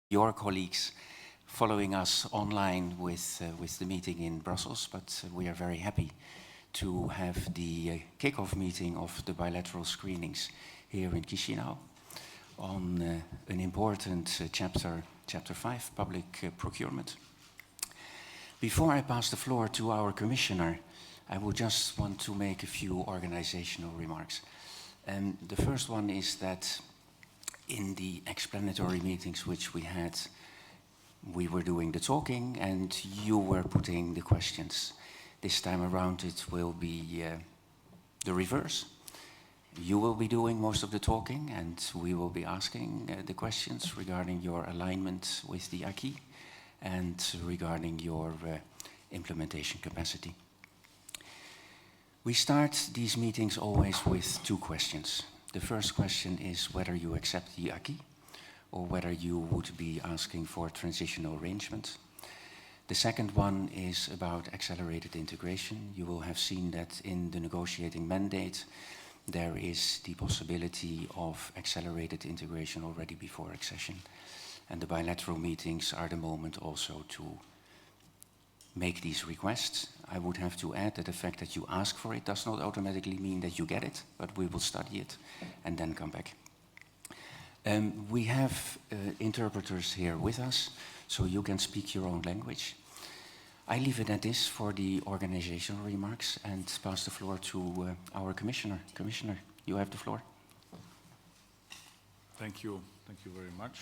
your colleagues following us online with the meeting in Brussels, but we are very happy to have the kick-off meeting of the bilateral screenings here in Chisinau on an important chapter 5, public procurement. Before I pass the floor to our commissioner, I would just want to make a few organizational remarks. The first one is that in the explanatory meetings which we had, we were doing the talking and you were putting the questions. This time around it will be the reverse. You will be doing most of the talking and we will be asking the questions regarding your alignment with the acquis and regarding your implementation capacity. We start these meetings always with two questions. The first question is whether you accept the acquis or whether you would be asking for transitional arrangements. The second one is about accelerated integration. You will have seen that in the negotiating mandate there is the possibility of accelerated integration already before accession. And the bilateral meetings are the moment also to make these requests. I would have to add that the fact that you ask for it does not automatically mean that you get it, but we will study it and then come back. We have interpreters here with us, so you can speak your own language. I leave it at this for the organizational remarks and pass the floor to our commissioner. Commissioner, you have the floor. Thank you very much.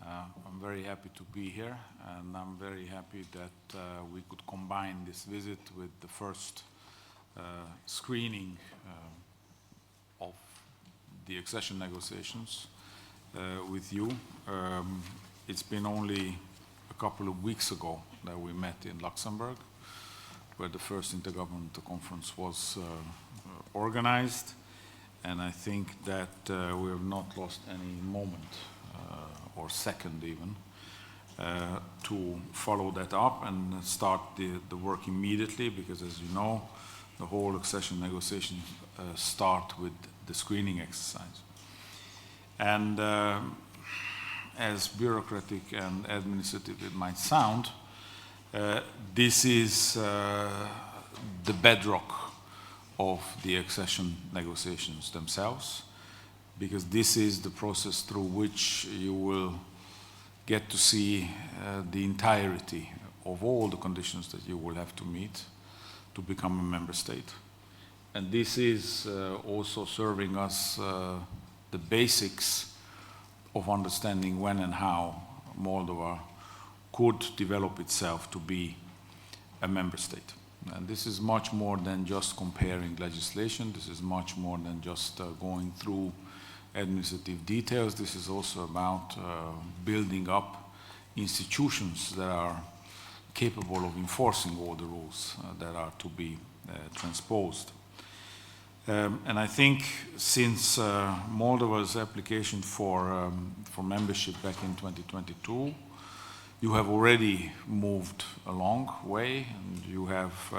I'm very happy to be here, and I'm very happy that we could combine this visit with the first screening of the accession negotiations with you. It's been only a couple of weeks ago that we met in Luxembourg, where the first intergovernmental conference was organized, and I think that we have not lost any moment or second even, to follow that up and start the work immediately, because as you know, the whole accession negotiations start with the screening exercise. And as bureaucratic and administrative it might sound, this is the bedrock of the accession negotiations themselves, because this is the process through which you will get to see the entirety of all the conditions that you will have to meet to become a member state. And this is also serving us the basics of understanding when and how Moldova could develop itself to be a member state. And this is much more than just comparing legislation. This is much more than just going through administrative details. This is also about building up institutions that are capable of enforcing all the rules that are to be transposed. And I think since Moldova's application for membership back in 2022, you have already moved a long way, and you have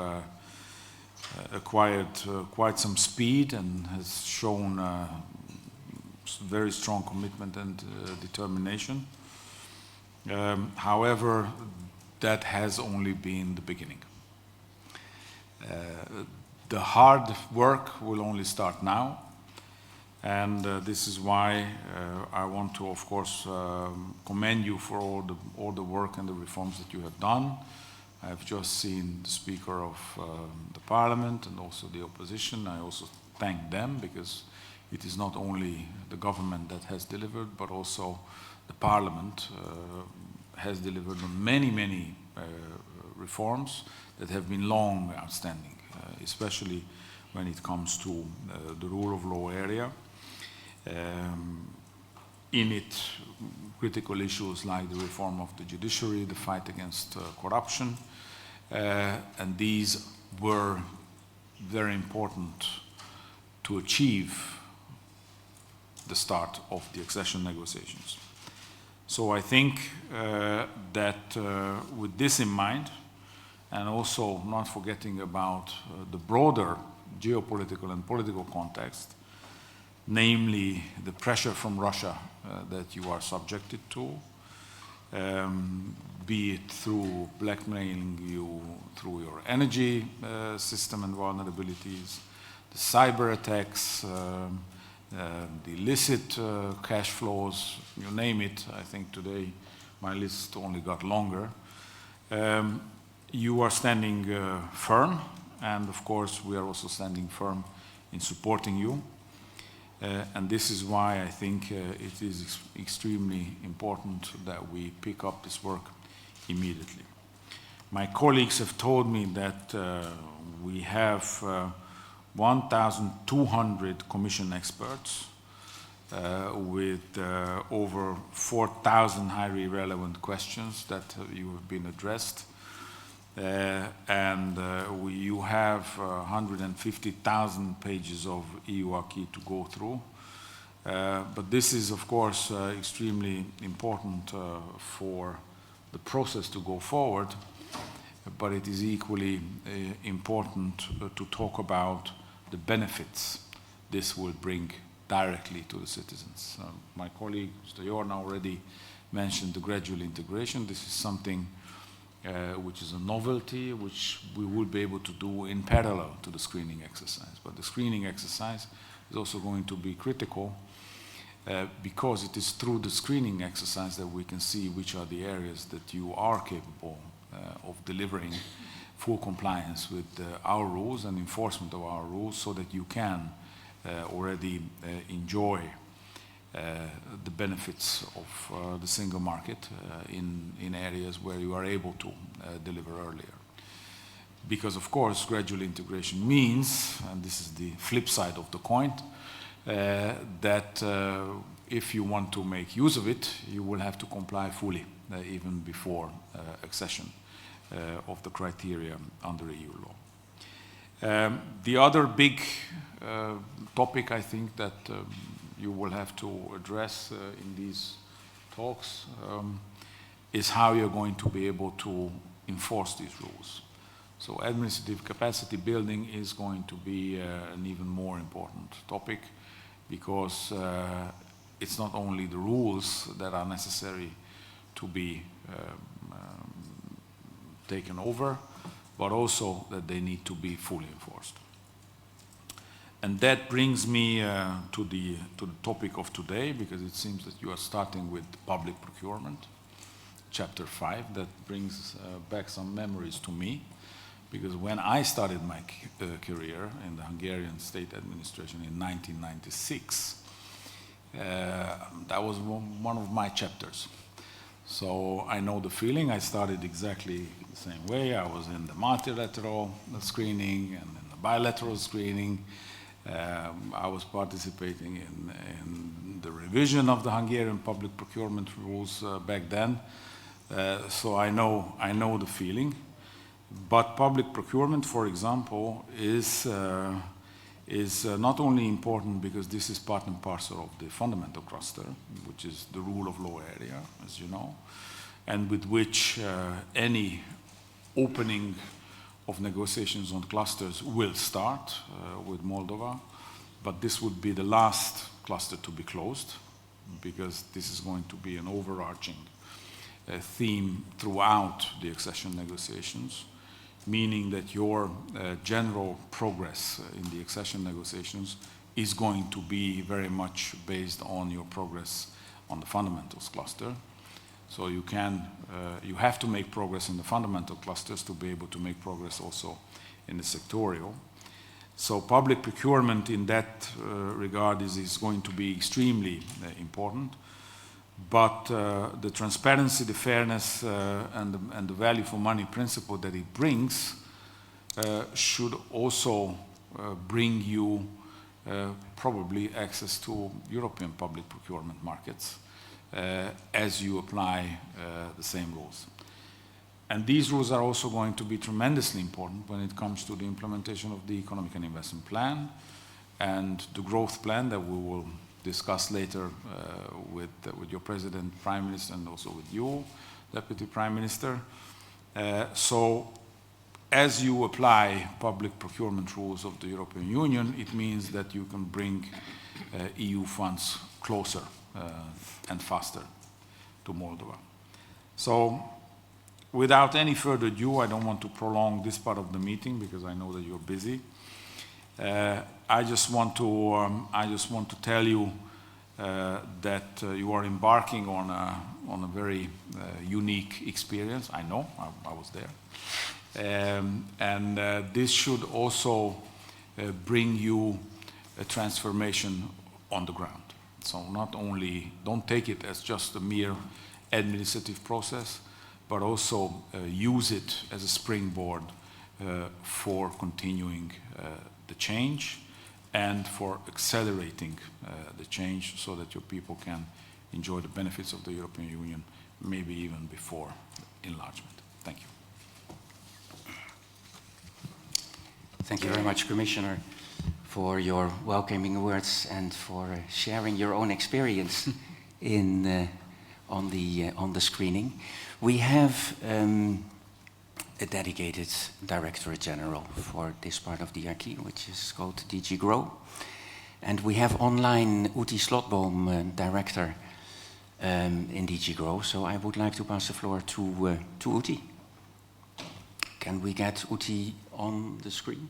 acquired quite some speed and has shown very strong commitment and determination. However, that has only been the beginning. The hard work will only start now, and this is why I want to, of course, commend you for all the work and the reforms that you have done. I've just seen the Speaker of the Parliament and also the opposition. I also thank them, because it is not only the government that has delivered, but also the Parliament has delivered on many reforms that have been long outstanding, especially when it comes to the rule of law area. In it, critical issues like the reform of the judiciary, the fight against corruption, and these were very important to achieve the start of the accession negotiations. So I think that with this in mind, and also not forgetting about the broader geopolitical and political context, namely the pressure from Russia that you are subjected to, be it through blackmailing you through your energy system and vulnerabilities, the cyber attacks, the illicit cash flows, you name it. I think today my list only got longer. You are standing firm, and of course we are also standing firm in supporting you. And this is why I think it is extremely important that we pick up this work immediately. My colleagues have told me that we have 1,200 Commission experts with over 4,000 highly relevant questions that you have been addressed. You have 150,000 pages of EU acquis to go through. But this is, of course, extremely important for the process to go forward, but it is equally important to talk about the benefits this will bring directly to the citizens. My colleague, Mr. Jorna, already mentioned the gradual integration. This is something which is a novelty, which we will be able to do in parallel to the screening exercise. But the screening exercise is also going to be critical because it is through the screening exercise that we can see which are the areas that you are capable of delivering full compliance with our rules and enforcement of our rules, so that you can already enjoy the benefits of the single market in areas where you are able to deliver earlier. Because of course gradual integration means, and this is the flip side of the coin, that if you want to make use of it, you will have to comply fully even before accession of the criteria under EU law. The other big topic I think that you will have to address in these talks is how you're going to be able to enforce these rules. So administrative capacity building is going to be an even more important topic, because it's not only the rules that are necessary to be taken over, but also that they need to be fully enforced. And that brings me to the topic of today, because it seems that you are starting with public procurement, chapter 5. That brings back some memories to me, because when I started my career in the Hungarian state administration in 1996, that was one of my chapters. So I know the feeling. I started exactly the same way. I was in the multilateral screening and in the bilateral screening. I was participating in the revision of the Hungarian public procurement rules back then. So I know the feeling. But public procurement, for example, is not only important because this is part and parcel of the fundamental cluster, which is the rule of law area, as you know, and with which any opening of negotiations on clusters will start with Moldova, but this would be the last cluster to be closed, because this is going to be an overarching theme throughout the accession negotiations, meaning that your general progress in the accession negotiations is going to be very much based on your progress on the fundamentals cluster. So you have to make progress in the fundamental clusters to be able to make progress also in the sectorial. So public procurement in that regard is going to be extremely important. But the transparency, the fairness, and the value for money principle that it brings should also bring you probably access to European public procurement markets as you apply the same rules. And these rules are also going to be tremendously important when it comes to the implementation of the economic and investment plan and the growth plan that we will discuss later with your President, Prime Minister, and also with you, Deputy Prime Minister. So as you apply public procurement rules of the European Union, it means that you can bring EU funds closer and faster to Moldova. So, without any further ado, I don't want to prolong this part of the meeting because I know that you're busy. I just want to tell you that you are embarking on a very unique experience. I know, I was there. This should also bring you a transformation on the ground. So not only, don't take it as just a mere administrative process, but also use it as a springboard for continuing the change and for accelerating the change so that your people can enjoy the benefits of the European Union, maybe even before enlargement. Thank you. Thank you very much, Commissioner, for your welcoming words and for sharing your own experience on the screening. We have a dedicated Directorate General for this part of the acquis, which is called DG Grow. And we have online Uti Slotboom, Director in DG Grow. So I would like to pass the floor to Uti. Can we get Uti on the screen?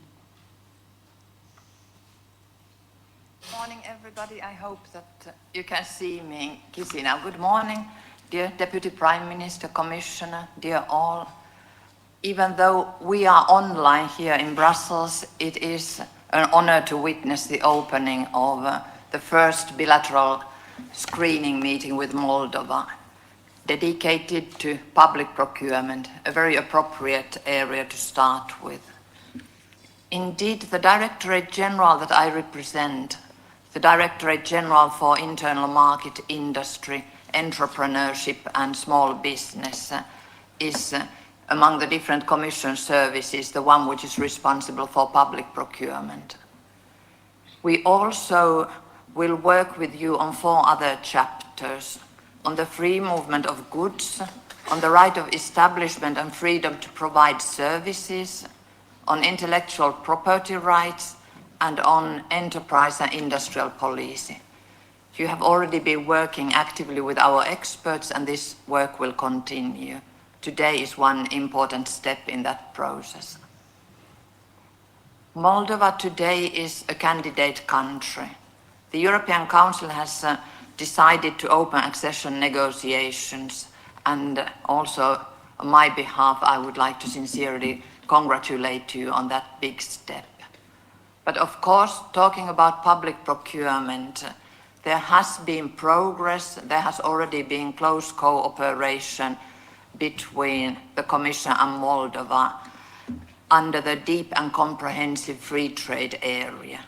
Good morning, everybody. I hope that you can see me. Kisina, good morning, dear Deputy Prime Minister, Commissioner, dear all. Even though we are online here in Brussels, it is an honor to witness the opening of the first bilateral screening meeting with Moldova, dedicated to public procurement, a very appropriate area to start with. Indeed, the Directorate General that I represent, the Directorate General for Internal Market, Industry, Entrepreneurship and Small Business, is among the different Commission services, the one which is responsible for public procurement. We also will work with you on 4 other chapters: on the free movement of goods, on the right of establishment and freedom to provide services, on intellectual property rights, and on enterprise and industrial policy. You have already been working actively with our experts, and this work will continue. Today is one important step in that process. Moldova today is a candidate country. The European Council has decided to open accession negotiations, and also on my behalf I would like to sincerely congratulate you on that big step. But of course, talking about public procurement, there has been progress, there has already been close cooperation between the Commission and Moldova under the deep and comprehensive free trade area.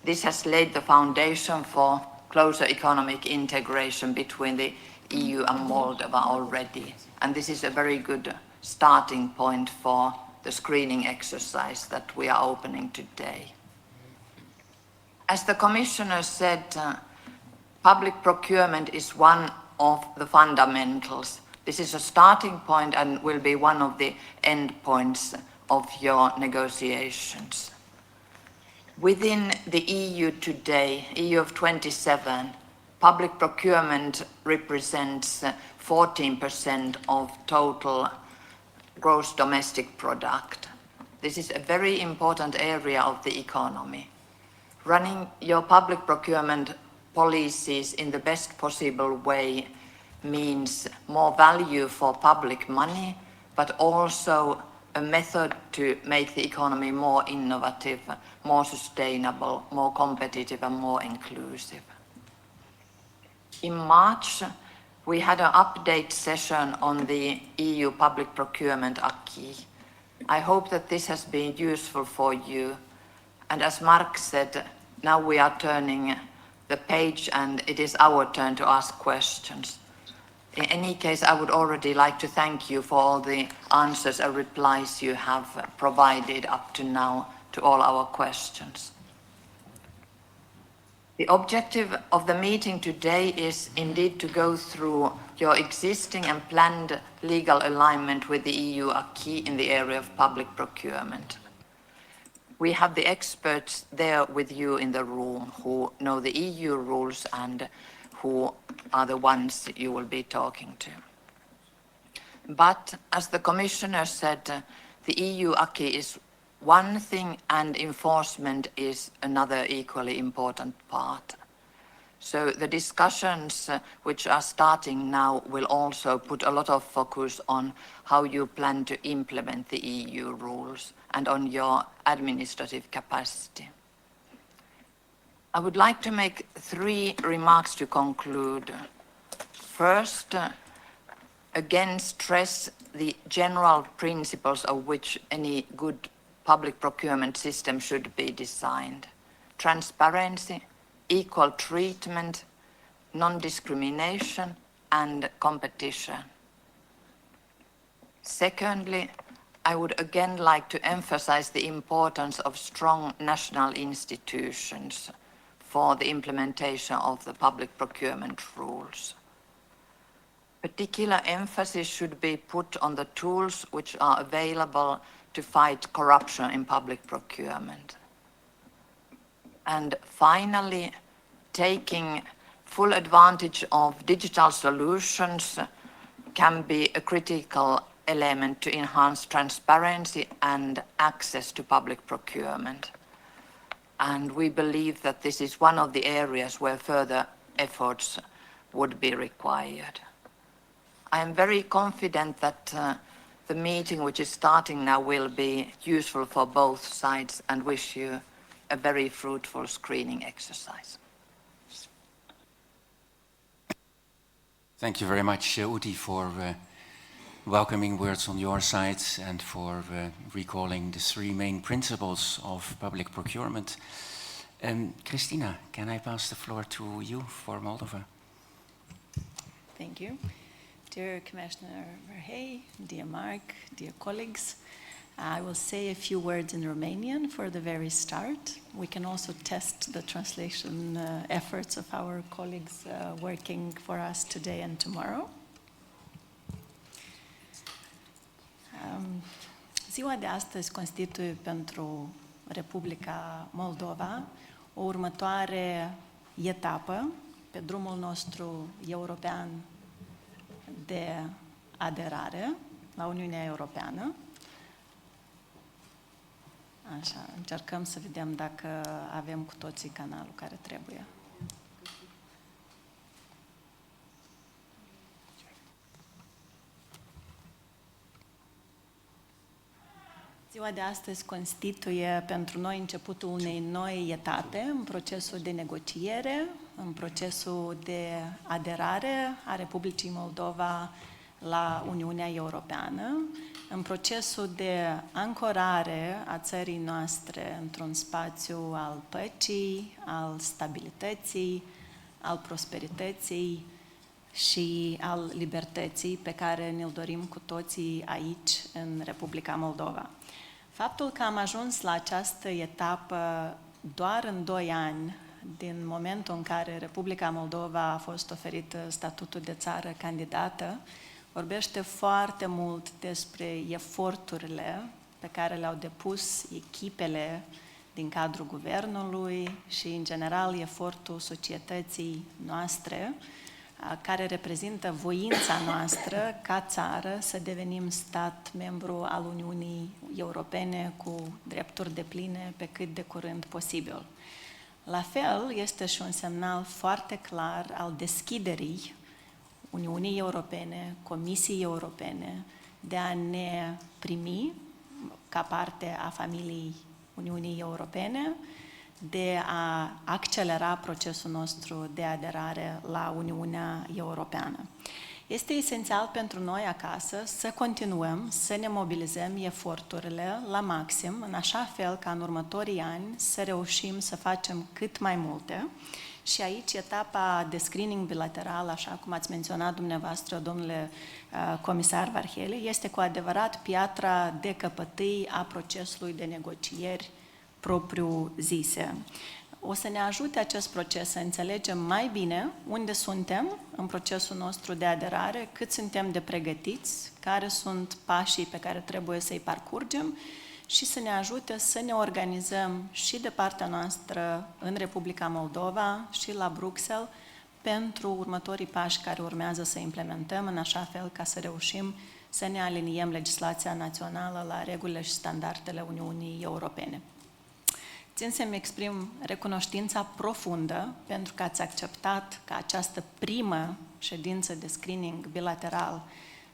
This has laid the foundation for closer economic integration between the EU and Moldova already, and this is a very good starting point for the screening exercise that we are opening today. As the Commissioner said, public procurement is one of the fundamentals. This is a starting point and will be one of the end points of your negotiations. Within the EU today, EU of 27, public procurement represents 14% of total gross domestic product. This is a very important area of the economy. Running your public procurement policies in the best possible way means more value for public money, but also a method to make the economy more innovative, more sustainable, more competitive and more inclusive. In March, we had an update session on the EU public procurement acquis. I hope that this has been useful for you. And as Mark said, now we are turning the page and it is our turn to ask questions. In any case, I would already like to thank you for all the answers and replies you have provided up to now to all our questions. The objective of the meeting today is indeed to go through your existing and planned legal alignment with the EU acquis in the area of public procurement. We have the experts there with you in the room who know the EU rules and who are the ones you will be talking to. But as the Commissioner said, the EU acquis is one thing and enforcement is another equally important part. So the discussions which are starting now will also put a lot of focus on how you plan to implement the EU rules and on your administrative capacity. I would like to make 3 remarks to conclude. First, again stress the general principles of which any good public procurement system should be designed: transparency, equal treatment, non-discrimination, and competition. Secondly, I would again like to emphasize the importance of strong national institutions for the implementation of the public procurement rules. Particular emphasis should be put on the tools which are available to fight corruption in public procurement. And finally, taking full advantage of digital solutions can be a critical element to enhance transparency and access to public procurement. And we believe that this is one of the areas where further efforts would be required. I am very confident that the meeting which is starting now will be useful for both sides and wish you a very fruitful screening exercise. Thank you very much, Uti, for welcoming words on your side and for recalling the 3 main principles of public procurement. Christina, can I pass the floor to you for Moldova? Thank you. Dear Commissioner Verhey, dear Mark, dear colleagues, I will say a few words in Romanian for the very start. We can also test the translation efforts of our colleagues working for us today and tomorrow. Ziua de astăzi constituie pentru Republica Moldova o următoare etapă pe drumul nostru european de aderare la Uniunea Europeană. Așa, încercăm să vedem dacă avem cu toții canalul care trebuie. Ziua de astăzi constituie pentru noi începutul unei noi etape în procesul de negociere, în procesul de aderare a Republicii Moldova la Uniunea Europeană, în procesul de ancorare a țării noastre într-un spațiu al păcii, al stabilității, al prosperității și al libertății pe care ne-l dorim cu toții aici, în Republica Moldova. Faptul că am ajuns la această etapă doar în 2 ani, din momentul în care Republica Moldova a fost oferită statutul de țară candidată, vorbește foarte mult despre eforturile pe care le-au depus echipele din cadrul guvernului și, în general, efortul societății noastre, care reprezintă voința noastră ca țară să devenim stat membru al Uniunii Europene cu drepturi depline pe cât de curând posibil. La fel, este și un semnal foarte clar al deschiderii Uniunii Europene, Comisiei Europene, de a ne primi ca parte a familiei Uniunii Europene, de a accelera procesul nostru de aderare la Uniunea Europeană. Este esențial pentru noi acasă să continuăm să ne mobilizăm eforturile la maxim, în așa fel ca în următorii ani să reușim să facem cât mai multe. Și aici etapa de screening bilateral, așa cum ați menționat dumneavoastră, domnule comisar Varhelyi, este cu adevărat piatra de căpătâi a procesului de negocieri propriu-zise. O să ne ajute acest proces să înțelegem mai bine unde suntem în procesul nostru de aderare, cât suntem de pregătiți, care sunt pașii pe care trebuie să-i parcurgem și să ne ajute să ne organizăm și de partea noastră în Republica Moldova și la Bruxelles pentru următorii pași care urmează să implementăm în așa fel ca să reușim să ne aliniem legislația națională la regulile și standardele Uniunii Europene. Țin să-mi exprim recunoștința profundă pentru că ați acceptat ca această primă ședință de screening bilateral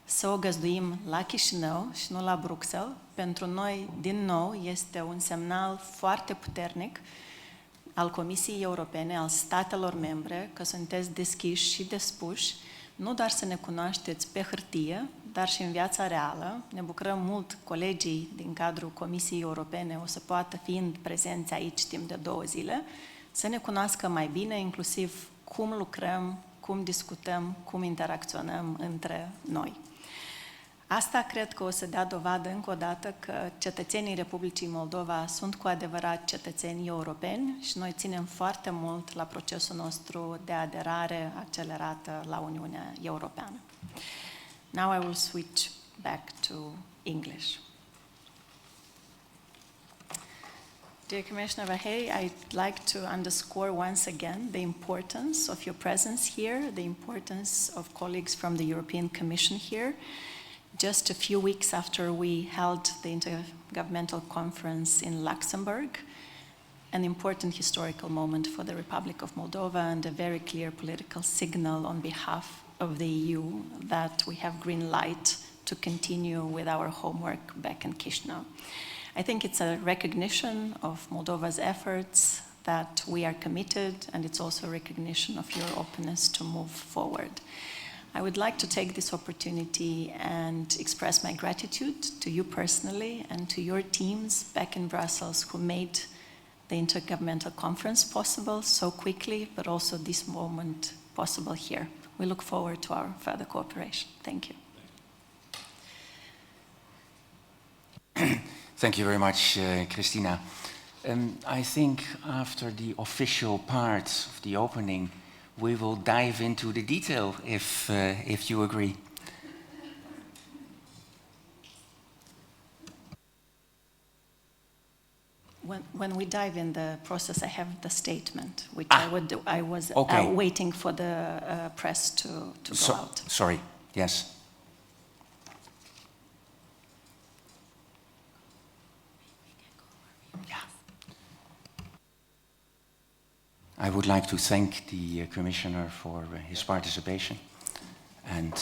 să o găzduim la Chișinău și nu la Bruxelles. Pentru noi, din nou, este un semnal foarte puternic al Comisiei Europene, al statelor membre, că sunteți deschiși și dispuși, nu doar să ne cunoașteți pe hârtie, dar și în viața reală. Ne bucurăm mult, colegii din cadrul Comisiei Europene o să poată, fiind prezenți aici timp de 2 zile, să ne cunoască mai bine, inclusiv cum lucrăm, cum discutăm, cum interacționăm între noi. Asta cred că o să dea dovadă încă o dată că cetățenii Republicii Moldova sunt cu adevărat cetățeni europeni și noi ținem foarte mult la procesul nostru de aderare accelerată la Uniunea Europeană. Now I will switch back to English. Dear Commissioner Vahey, I'd like to underscore once again the importance of your presence here, the importance of colleagues from the European Commission here. Just a few weeks after we held the Intergovernmental Conference in Luxembourg, an important historical moment for the Republic of Moldova and a very clear political signal on behalf of the EU that we have green light to continue with our homework back in Chișinău. I think it's a recognition of Moldova's efforts that we are committed, and it's also a recognition of your openness to move forward. I would like to take this opportunity and express my gratitude to you personally and to your teams back in Brussels who made the Intergovernmental Conference possible so quickly, but also this moment possible here. We look forward to our further cooperation. Thank you. Thank you very much, Christina. I think after the official part of the opening, we will dive into the detail if you agree. When we dive in the process, I have the statement, which I was okay. Waiting for the press to go out. Sorry, yes. I would like to thank the Commissioner for his participation and